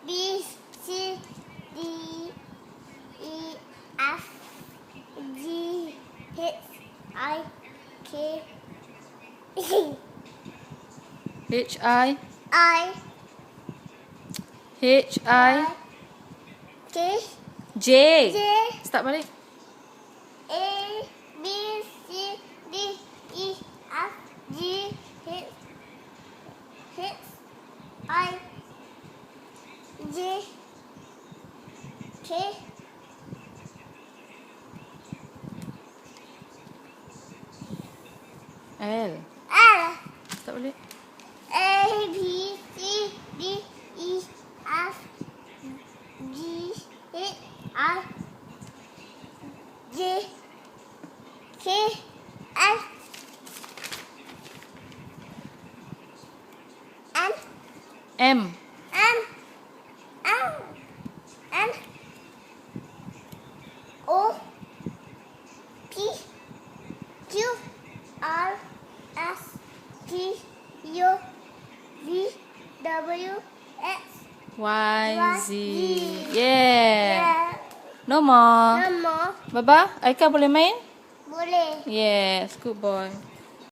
B, C, D, E, F, G, H, I, K, H-I. I, H-I. K, J. J, Start balik. A, B, C, D, E, F, G, H, I, J, K, L. L, Start balik. A, B, C, D, E, F, G, H, I, J, K, L, M. M, M, N, O, P, Q, R, S, T, U, V, W, X, Y, Z. Z. Yeah. No more. Nama Baba, Aika boleh main? boleh. Yes, good boy.